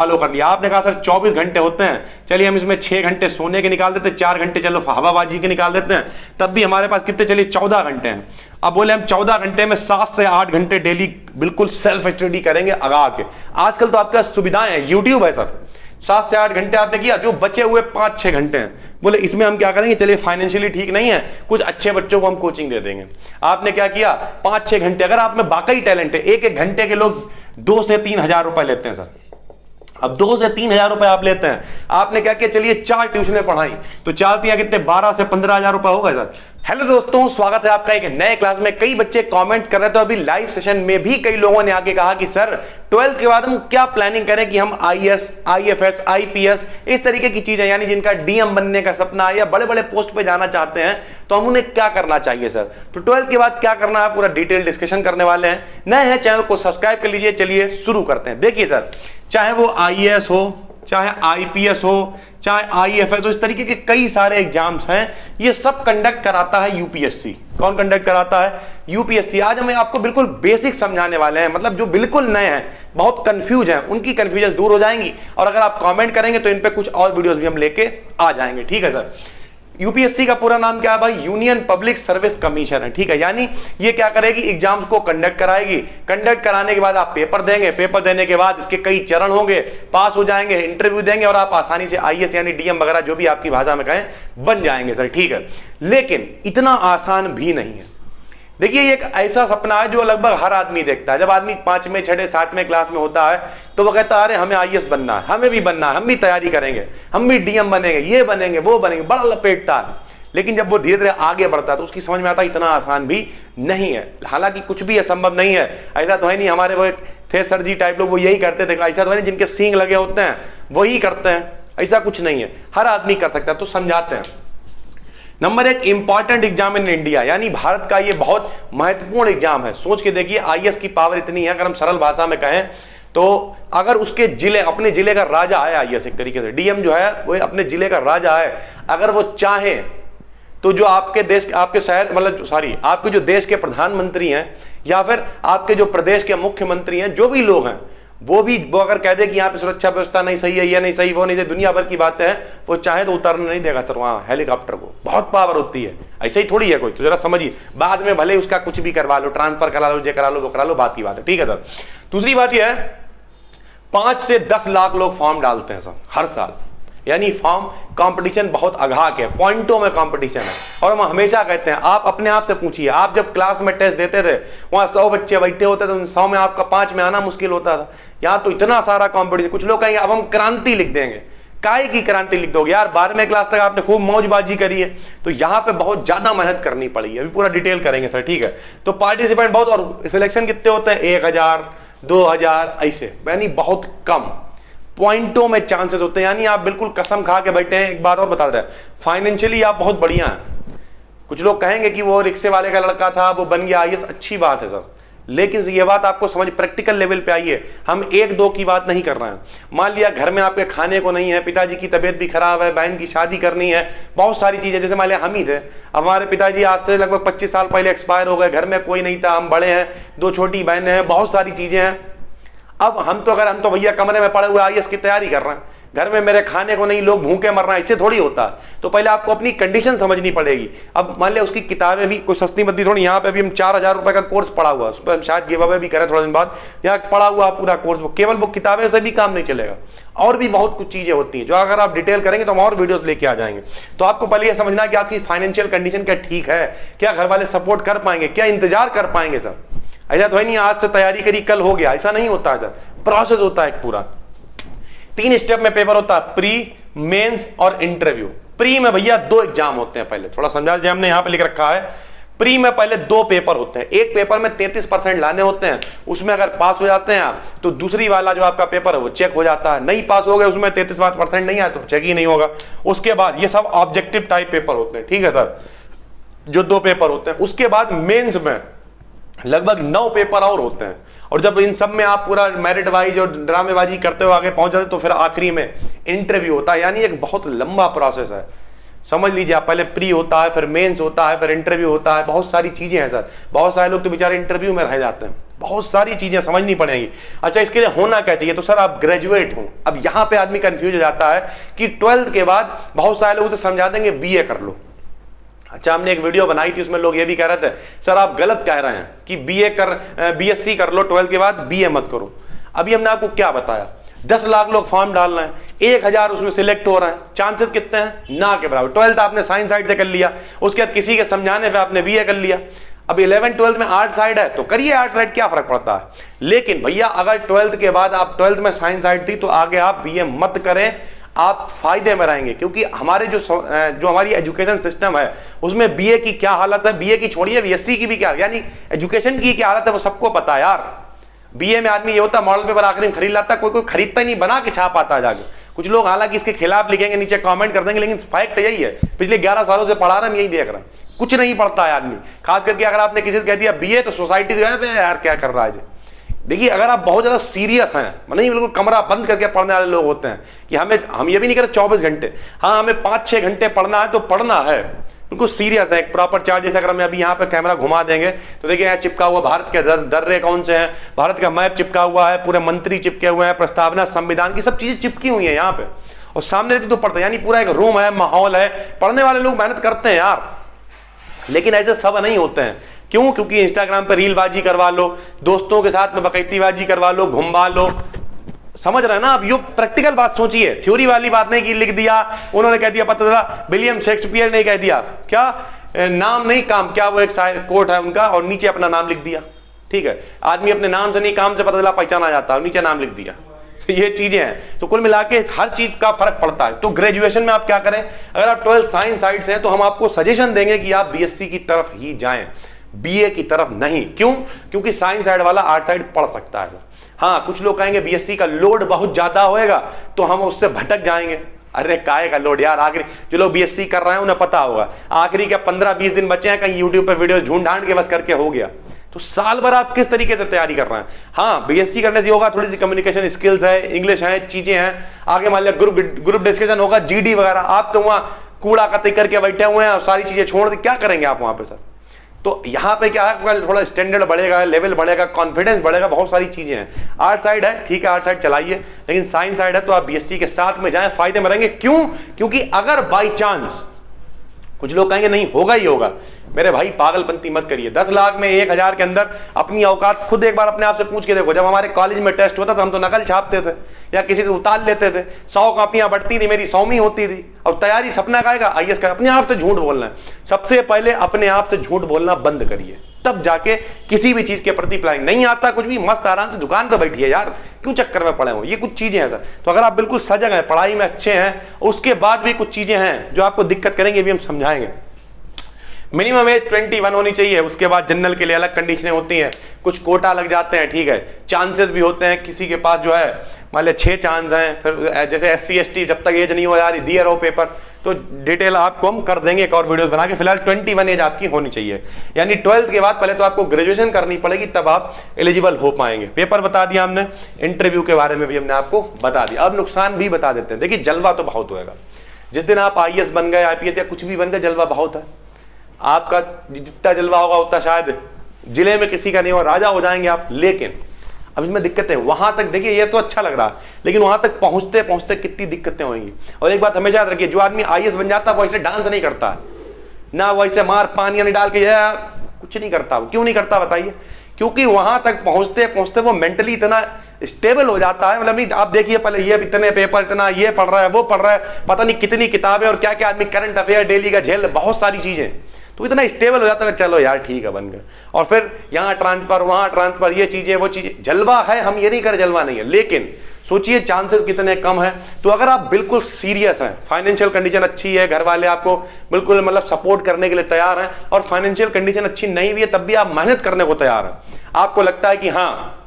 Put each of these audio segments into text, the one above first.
Follow कर लिया। आपने कहा सर 24 घंटे होते हैं, चलिए हम इसमें 6 घंटे सोने के निकाल देते हैं, 4 घंटे चलो हवाबाजी के निकाल देते हैं, तब भी हमारे पास कितने, चलिए 14 घंटे हैं। अब बोले हम 14 घंटे में 7 से 8 घंटे डेली बिल्कुल सेल्फ स्टडी करेंगे आगा के। आजकल तो आपके पास सुविधाएं हैं, यूट्यूब है सर, 7 से 8 घंटे आपने किया, जो बचे हुए 5-6 घंटे हैं बोले इसमें हम क्या करेंगे, चलिए फाइनेंशियली ठीक नहीं है, कुछ अच्छे बच्चों को हम कोचिंग दे देंगे। आपने क्या किया, 5-6 घंटे, अगर आप में वाकई टैलेंट है, एक घंटे के लोग 2 से 3 हजार रुपए लेते हैं सर। अब 2 से 3 हजार रुपए आप लेते हैं, आपने क्या किया, चलिए 4 ट्यूशनें पढ़ाई, तो 4 तिया कितने, 12 से 15 हजार रुपए होगा सर। हेलो दोस्तों, स्वागत है आपका एक नए क्लास में। कई बच्चे कमेंट कर रहे थे, तो अभी लाइव सेशन में भी कई लोगों ने आके कहा कि सर 12th के बाद हम क्या प्लानिंग करें कि हम आईएएस, आईएफएस, आईपीएस इस तरीके की चीजें, यानी जिनका डीएम बनने का सपना है या बड़े बड़े पोस्ट पे जाना चाहते हैं, तो हम उन्हें क्या करना चाहिए सर। तो 12th के बाद क्या करना है, पूरा डिटेल डिस्कशन करने वाले हैं। नए हैं चैनल को सब्सक्राइब कर लीजिए। चलिए शुरू करते हैं। देखिए सर, चाहे वो आईएएस हो, चाहे आईपीएस हो, चाहे आईएफएस हो, इस तरीके के कई सारे एग्जाम्स हैं, ये सब कंडक्ट कराता है यूपीएससी। कौन कंडक्ट कराता है, यूपीएससी। आज हम आपको बिल्कुल बेसिक समझाने वाले हैं, मतलब जो बिल्कुल नए हैं, बहुत कंफ्यूज हैं, उनकी कंफ्यूजन दूर हो जाएंगी। और अगर आप कमेंट करेंगे तो इन पे कुछ और वीडियोस भी हम लेके आ जाएंगे, ठीक है सर। यूपीएससी का पूरा नाम क्या है भाई, यूनियन पब्लिक सर्विस कमीशन है, ठीक है। यानी ये क्या करेगी, एग्जाम्स को कंडक्ट कराएगी। कंडक्ट कराने के बाद आप पेपर देंगे, पेपर देने के बाद इसके कई चरण होंगे, पास हो जाएंगे, इंटरव्यू देंगे और आप आसानी से आईएएस यानी डीएम वगैरह जो भी आपकी भाषा में कहें बन जाएंगे सर, ठीक है। लेकिन इतना आसान भी नहीं है। देखिए ये एक ऐसा सपना है जो लगभग हर आदमी देखता है। जब आदमी 5वें, 6वें, 7वें क्लास में होता है तो वो कहता है अरे हमें आईएएस बनना है, हमें भी बनना है, हम भी तैयारी करेंगे, हम भी डीएम बनेंगे, ये बनेंगे, वो बनेंगे, बड़ा लपेटता है। लेकिन जब वो धीरे धीरे आगे बढ़ता है तो उसकी समझ में आता है इतना आसान भी नहीं है। हालांकि कुछ भी असंभव नहीं है, ऐसा तो है नहीं। हमारे वो एक थे सर जी टाइप लोग, वो यही करते थे, ऐसा तो है नहीं जिनके सींग लगे होते हैं वही करते हैं, ऐसा कुछ नहीं है, हर आदमी कर सकता है। तो समझाते हैं। Number 1, important exam in India, यानी भारत का ये बहुत महत्वपूर्ण एग्जाम है। सोच के देखिए, आईएएस की पावर इतनी है, अगर हम सरल भाषा में कहें तो अगर उसके जिले, अपने जिले का राजा है आईएएस, एक तरीके से डीएम जो है वो अपने जिले का राजा है, अगर वो चाहे तो जो आपके देश, आपके शहर, मतलब सॉरी, आपके जो देश के प्रधानमंत्री हैं या फिर आपके जो प्रदेश के मुख्यमंत्री हैं, जो भी लोग हैं, वो अगर कह दे कि यहाँ पे सुरक्षा व्यवस्था नहीं सही है, ये नहीं सही, वो नहीं सही, दुनिया भर की बातें हैं, वो चाहे तो उतरने नहीं देगा सर वहाँ हेलीकॉप्टर को। बहुत पावर होती है, ऐसे ही थोड़ी है कोई, तो जरा समझिए। बाद में भले उसका कुछ भी करवा लो, ट्रांसफर करा लो, जे करा लो, वो करा लो, बात की बात है, ठीक है सर। दूसरी बात यह है, 5 से 10 लाख लोग फॉर्म डालते हैं सर हर साल, यानी फॉर्म कंपटीशन बहुत अघाक है, पॉइंटों में कंपटीशन है। और हम हमेशा कहते हैं, आप अपने आप से पूछिए, आप जब क्लास में टेस्ट देते थे, वहां 100 बच्चे बैठे होते थे, उन 100 में आपका 5 में आना मुश्किल होता था। यहाँ तो इतना सारा कंपटीशन। कुछ लोग कहेंगे अब हम क्रांति लिख देंगे, काहे की क्रांति लिख दोगे यार, 12वें क्लास तक आपने खूब मौजबाजी करी है, तो यहाँ पे बहुत ज्यादा मेहनत करनी पड़ी है। अभी पूरा डिटेल करेंगे सर, ठीक है। तो पार्टिसिपेंट बहुत, और सिलेक्शन कितने होते हैं, 1000, 2000 ऐसे, यानी बहुत कम पॉइंटों में चांसेस होते हैं। यानी आप बिल्कुल कसम खा के बैठे हैं। एक बात और बता रहे हैं, फाइनेंशियली आप बहुत बढ़िया हैं। कुछ लोग कहेंगे कि वो रिक्शे वाले का लड़का था, वो बन गया आईएएस, अच्छी बात है सर, लेकिन ये बात आपको समझ, प्रैक्टिकल लेवल पे आइए। हम 1-2 की बात नहीं कर रहे हैं। मान लिया घर में आपके खाने को नहीं है, पिताजी की तबीयत भी खराब है, बहन की शादी करनी है, बहुत सारी चीजें, जैसे मान लिया हम ही थे, हमारे पिताजी आज से लगभग 25 साल पहले एक्सपायर हो गए, घर में कोई नहीं था, हम बड़े हैं, 2 छोटी बहनें हैं, बहुत सारी चीजें हैं। अब हम तो भैया कमरे में पड़े हुए आईएएस की तैयारी कर रहे हैं, घर में मेरे खाने को नहीं, लोग भूखे मर रहे हैं, इससे थोड़ी होता है। तो पहले आपको अपनी कंडीशन समझनी पड़ेगी। अब मान लिया उसकी किताबें भी कुछ सस्ती मद्दी थोड़ी, यहाँ पे भी हम 4000 रुपए का कोर्स पढ़ा हुआ, उस पर हम शायद गिव अवे भी करें थोड़ा दिन बाद। यहाँ पढ़ा हुआ पूरा कोर्स, केवल वो किताबें से भी काम नहीं चलेगा, और भी बहुत कुछ चीजें होती हैं जो अगर आप डिटेल करेंगे तो हम और वीडियोस लेके आ जाएंगे। तो आपको पहले यह समझना कि आपकी फाइनेंशियल कंडीशन क्या ठीक है, क्या घर वाले सपोर्ट कर पाएंगे, क्या इंतजार कर पाएंगे सर। ऐसा तो है नहीं आज से तैयारी करी कल हो गया, ऐसा नहीं होता है सर, प्रोसेस होता है एक पूरा। 3 स्टेप में पेपर होता है, प्री, मेंस और इंटरव्यू। प्री में भैया 2 एग्जाम होते हैं, पहले थोड़ा समझा दीजिए, हमने यहां पे लिख रखा है। प्री में पहले 2 पेपर होते हैं, एक पेपर में 33% लाने होते हैं, उसमें अगर पास हो जाते हैं आप तो दूसरी वाला जो आपका पेपर है वो चेक हो जाता है, नहीं पास हो गए उसमें 33% नहीं आया तो चेक ही नहीं होगा। उसके बाद ये सब ऑब्जेक्टिव टाइप पेपर होते हैं, ठीक है सर, जो 2 पेपर होते हैं। उसके बाद मेंस में लगभग 9 पेपर और होते हैं, और जब इन सब में आप पूरा मेरिट वाइज और ड्रामेबाजी करते हुए आगे पहुंच जाते तो फिर आखिरी में इंटरव्यू होता है, यानी एक बहुत लंबा प्रोसेस है। समझ लीजिए आप, पहले प्री होता है, फिर मेंस होता है, फिर इंटरव्यू होता है, बहुत सारी चीजें हैं सर। बहुत सारे लोग तो बेचारे इंटरव्यू में रह जाते हैं, बहुत सारी चीजें समझनी पड़ेंगी। अच्छा, इसके लिए होना क्या चाहिए? तो सर आप ग्रेजुएट हो। अब यहां पे आदमी कंफ्यूज हो जाता है कि 12th के बाद बहुत सारे लोग उसे समझा देंगे बीए कर लो। अच्छा, हमने एक वीडियो बनाई थी, उसमें लोग ये भी कह रहे थे सर आप गलत कह रहे हैं कि बीएससी कर लो 12th के बाद, बीए मत करो। अभी हमने आपको क्या बताया, 10 लाख लोग फॉर्म डाल रहे हैं, 1000 उसमें सिलेक्ट हो रहे हैं, चांसेस कितने हैं? ना के बराबर। 12th आपने साइंस साइड से कर लिया, उसके बाद किसी के समझाने पे आपने बीए कर लिया। अब 11th 12th में आर्ट साइड है तो करिए आर्ट साइड, क्या फर्क पड़ता है। लेकिन भैया अगर 12th के बाद आप 12th में साइंस साइड थी तो आगे आप बीए मत करें, आप फायदे में रहेंगे। क्योंकि हमारे जो हमारी एजुकेशन सिस्टम है उसमें बीए की क्या हालत है, बीए की छोड़िए बीएससी की भी क्या, यानी एजुकेशन की क्या हालत है वो सबको पता है यार। बीए में आदमी ये होता है मॉडल पेपर आखिरी में खरीद लाता, कोई खरीदता ही नहीं, बना के छाप आता है जाके। कुछ लोग हालांकि इसके खिलाफ लिखेंगे, नीचे कमेंट कर देंगे, लेकिन फैक्ट यही है, पिछले 11 सालों से पढ़ा रहे हम यही देख रहे हैं, कुछ नहीं पढ़ता है आदमी। खास करके अगर आपने किसी से कह दिया बीए तो सोसाइटी यार क्या कर रहा है। देखिए अगर आप बहुत ज्यादा सीरियस हैं, नहीं बिल्कुल कमरा बंद करके पढ़ने वाले लोग होते हैं कि हम ये भी नहीं करें 24 घंटे, हाँ हमें 5-6 घंटे पढ़ना है तो पढ़ना है, बिल्कुल सीरियस है, एक प्रॉपर चार्ट। जैसे अगर हम अभी यहाँ पे कैमरा घुमा देंगे तो देखिए यहाँ चिपका हुआ भारत के दर्रे कौन से हैं, भारत का मैप चिपका हुआ है, पूरे मंत्री चिपके हुए हैं, प्रस्तावना, संविधान की सब चीजें चिपकी हुई है यहाँ पे, और सामने रहती तो पढ़ते, यानी पूरा एक रूम है, माहौल है, पढ़ने वाले लोग मेहनत करते हैं यार। लेकिन ऐसे सब नहीं होते हैं, क्यों? क्योंकि इंस्टाग्राम पर रीलबाजी करवा लो, दोस्तों के साथ में बकैतीबाजी करवा लो, घुमवा लो, समझ रहे हैं ना आप। यो प्रैक्टिकल बात सोचिए, थ्योरी वाली बात नहीं कि लिख दिया उन्होंने कह दिया, पता चला विलियम शेक्सपियर ने कह दिया, क्या नाम नहीं काम, क्या वो एक कोट है उनका, और नीचे अपना नाम लिख दिया। ठीक है, आदमी अपने नाम से नहीं काम से पता चला पहचाना जाता है, नीचे नाम लिख दिया। ये चीजें हैं, तो कुल मिला के हर चीज का फर्क पड़ता है। तो ग्रेजुएशन में आप क्या करें, अगर आप 12th साइंस साइड से हैं तो हम आपको सजेशन देंगे कि आप बीएससी की तरफ ही जाएं, बीए की तरफ नहीं। क्यों? क्योंकि साइंस साइड वाला आर्ट साइड पढ़ सकता है। हाँ, कुछ लोग कहेंगे बीएससी का लोड बहुत ज्यादा होएगा तो हम उससे भटक जाएंगे। अरे काय का लोड यार, आखिरी जो लोग बीएससी कर रहे हैं उन्हें पता होगा, आखिरी क्या 15-20 दिन बचे हैं, कहीं यूट्यूब पे वीडियो ढूंढ ढांड के बस करके हो गया। तो साल भर आप किस तरीके से तैयारी कर रहे हैं। हाँ, बीएससी करने से होगा, थोड़ी सी कम्युनिकेशन स्किल्स है, इंग्लिश है, चीजें हैं, आगे मान लिया ग्रुप डिस्कशन होगा, जीडी वगैरह। आप तो वहां कूड़ा कतई करके बैठे हुए हैं और सारी चीजें छोड़ दी, क्या करेंगे आप वहां पे सर। तो यहाँ पे क्या है, थोड़ा स्टैंडर्ड बढ़ेगा, लेवल बढ़ेगा, कॉन्फिडेंस बढ़ेगा, बहुत सारी चीजें हैं। आर्ट साइड है, ठीक है आर्ट साइड चलाइए, लेकिन साइंस साइड है तो आप बीएससी के साथ में जाएं, फायदे में रहेंगे। क्यों? क्योंकि अगर बाई चांस, कुछ लोग कहेंगे नहीं होगा ही होगा, मेरे भाई पागलपंती मत करिए। 10 लाख में 1000 के अंदर अपनी औकात खुद एक बार अपने आप से पूछ के देखो। जब हमारे कॉलेज में टेस्ट होता था हम तो नकल छापते थे या किसी से उतार लेते थे, 100 कॉपियां बढ़ती थी, मेरी 100वीं होती थी। और तैयारी सपना खाएगा आईएएस का, अपने आप से झूठ बोलना है। सबसे पहले अपने आप से झूठ बोलना बंद करिए, तब जाके किसी भी चीज के प्रति प्लानिंग। नहीं आता कुछ भी, मस्त आराम से दुकान पर बैठिए यार, क्यों चक्कर में पड़े हो। ये कुछ चीजें हैं सर। तो अगर आप बिल्कुल सजग हैं, पढ़ाई में अच्छे हैं, उसके बाद भी कुछ चीजें हैं जो आपको दिक्कत करेंगे, भी हम समझाएंगे। मिनिमम एज 21 होनी चाहिए। उसके बाद जनरल के लिए अलग कंडीशनें होती हैं, कुछ कोटा लग जाते हैं, ठीक है, चांसेस भी होते हैं। किसी के पास जो है मान लिया 6 चांस हैं, फिर जैसे SC ST जब तक एज नहीं हो यार दिए रहो पेपर, तो डिटेल आपको हम कर देंगे एक और वीडियोस बना के। फिलहाल 21 एज आपकी होनी चाहिए, यानी 12th के बाद पहले तो आपको ग्रेजुएशन करनी पड़ेगी, तब आप एलिजिबल हो पाएंगे। पेपर बता दिया हमने, इंटरव्यू के बारे में भी हमने आपको बता दिया। अब नुकसान भी बता देते हैं। देखिए जलवा तो बहुत होएगा, जिस दिन आप IAS बन गए, IPS या कुछ भी बन गए, जलवा बहुत है। आपका जितना जलवा होगा उतना शायद जिले में किसी का नहीं होगा, राजा हो जाएंगे आप। लेकिन अब इसमें दिक्कत है, वहां तक देखिए ये तो अच्छा लग रहा है, लेकिन वहां तक पहुंचते पहुंचते कितनी दिक्कतें होंगी। और एक बात हमेशा याद रखिए, जो आदमी IAS बन जाता है वो ऐसे डांस नहीं करता ना, वो ऐसे मार पानी नहीं डाल के कुछ नहीं करता। क्यों नहीं करता बताइए? क्योंकि वहां तक पहुंचते पहुंचते वो मेंटली इतना स्टेबल हो जाता है। मतलब नहीं, आप देखिए पहले ये इतने पेपर, इतना ये पढ़ रहा है, वो पढ़ रहा है, पता नहीं कितनी किताबें और क्या क्या आदमी, करंट अफेयर डेली का झेल, बहुत सारी चीजें, तो इतना स्टेबल हो जाता है, चलो यार ठीक है बन गए। और फिर यहाँ ट्रांसफर, वहां ट्रांसफर, ये चीजें वो चीजें, जलवा है, हम ये नहीं कर जलवा नहीं है, लेकिन सोचिए चांसेस कितने कम है। तो अगर आप बिल्कुल सीरियस हैं, फाइनेंशियल कंडीशन अच्छी है, घर वाले आपको बिल्कुल मतलब सपोर्ट करने के लिए तैयार हैं, और फाइनेंशियल कंडीशन अच्छी नहीं भी है तब भी आप मेहनत करने को तैयार हैं, आपको लगता है कि हाँ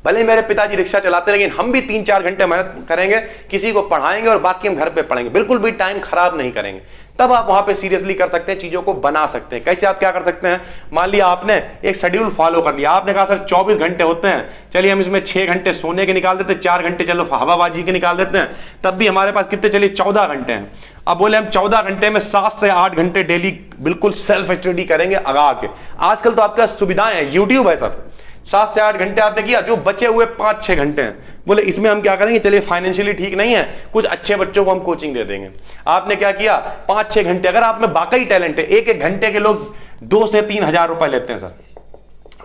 भले ही मेरे पिताजी रिक्शा चलाते हैं, लेकिन हम भी 3-4 घंटे मेहनत करेंगे, किसी को पढ़ाएंगे और बाकी हम घर पे पढ़ेंगे, बिल्कुल भी टाइम खराब नहीं करेंगे। तब आप वहां पे सीरियसली कर सकते हैं, चीजों को बना सकते हैं। कैसे आप क्या कर सकते हैं? मान लिया आपने एक शेड्यूल फॉलो कर लिया, आपने कहा सर 24 घंटे होते हैं, चलिए हम इसमें 6 घंटे सोने के निकाल देते हैं, 4 घंटे चलो हवाबाजी के निकाल देते हैं, तब भी हमारे पास कितने, चलिए 14 घंटे हैं। अब बोले हम 14 घंटे में 7 से 8 घंटे डेली बिल्कुल सेल्फ स्टडी करेंगे आगा के। आजकल तो आपके पास सुविधाएं हैं, यूट्यूब है सर, 7 से 8 घंटे आपने किया, जो बचे हुए 5-6 घंटे हैं बोले इसमें हम क्या करेंगे, चलिए फाइनेंशियली ठीक नहीं है, कुछ अच्छे बच्चों को हम कोचिंग दे देंगे। आपने क्या किया, 5-6 घंटे, अगर आप में वाकई टैलेंट है, एक घंटे के लोग 2 से 3 हजार रुपए लेते हैं सर।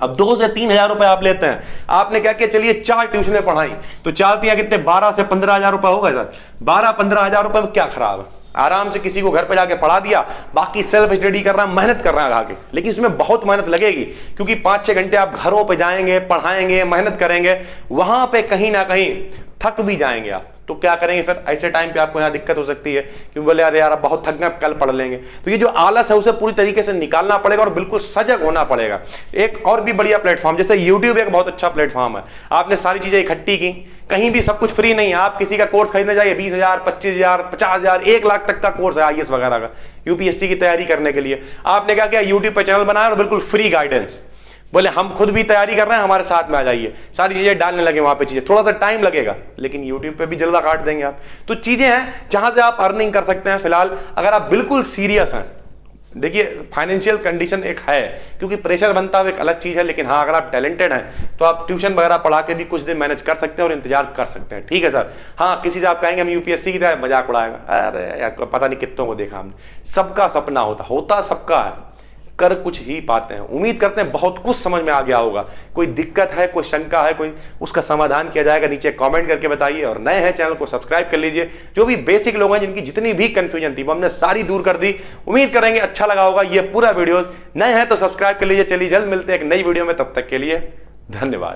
अब 2 से 3 हजार रुपए आप लेते हैं, आपने क्या किया, चलिए 4 ट्यूशनें पढ़ाई, तो 4 कितने, 12 से 15 हजार रुपए होगा सर। 12-15 हजार रुपए में क्या खराब है, आराम से किसी को घर पे जाके पढ़ा दिया, बाकी सेल्फ स्टडी कर रहा है, मेहनत कर रहा है आगे। लेकिन इसमें बहुत मेहनत लगेगी, क्योंकि 5-6 घंटे आप घरों पे जाएंगे, पढ़ाएंगे, मेहनत करेंगे, वहां पे कहीं ना कहीं थक भी जाएंगे आप। तो क्या करेंगे फिर, ऐसे टाइम पे आपको यहाँ दिक्कत हो सकती है, क्योंकि बोले यार आप बहुत थक गए, कल पढ़ लेंगे। तो ये जो आलस है उसे पूरी तरीके से निकालना पड़ेगा और बिल्कुल सजग होना पड़ेगा। एक और भी बढ़िया प्लेटफॉर्म, जैसे यूट्यूब एक बहुत अच्छा प्लेटफॉर्म है, आपने सारी चीजें इकट्ठी की, कहीं भी सब कुछ फ्री नहीं है। आप किसी का कोर्स खरीदने जाइए, 20,000, 25,000, 50,000, 1 लाख तक का कोर्स है IAS वगैरह का, यूपीएससी की तैयारी करने के लिए। आपने क्या किया, यूट्यूब पे चैनल बनाया और बिल्कुल फ्री गाइडेंस, बोले हम खुद भी तैयारी कर रहे हैं, हमारे साथ में आ जाइए, सारी चीजें डालने लगे वहां पे। चीजें थोड़ा सा टाइम लगेगा, लेकिन यूट्यूब पे भी जल्दा काट देंगे आप। तो चीजें हैं जहां से आप अर्निंग कर सकते हैं। फिलहाल अगर आप बिल्कुल सीरियस हैं, देखिए फाइनेंशियल कंडीशन एक है, क्योंकि प्रेशर बनता है, एक अलग चीज है, लेकिन हाँ अगर आप टैलेंटेड हैं तो आप ट्यूशन वगैरह पढ़ा के भी कुछ दिन मैनेज कर सकते हैं और इंतजार कर सकते हैं। ठीक है सर। हाँ, किसी से आप कहेंगे हम यूपीएससी की तैयारी, मजाक उड़ाएगा, अरे यार पता नहीं कितनों को देखा हमने। सबका सपना होता सबका है, कर कुछ ही पाते हैं। उम्मीद करते हैं बहुत कुछ समझ में आ गया होगा। कोई दिक्कत है, कोई शंका है, कोई उसका समाधान किया जाएगा, नीचे कमेंट करके बताइए। और नए हैं चैनल को सब्सक्राइब कर लीजिए। जो भी बेसिक लोग हैं, जिनकी जितनी भी कंफ्यूजन थी वो हमने सारी दूर कर दी। उम्मीद करेंगे अच्छा लगा होगा ये पूरा वीडियो। नए हैं तो सब्सक्राइब कर लीजिए। चलिए जल्द मिलते हैं एक नई वीडियो में, तब तक के लिए धन्यवाद।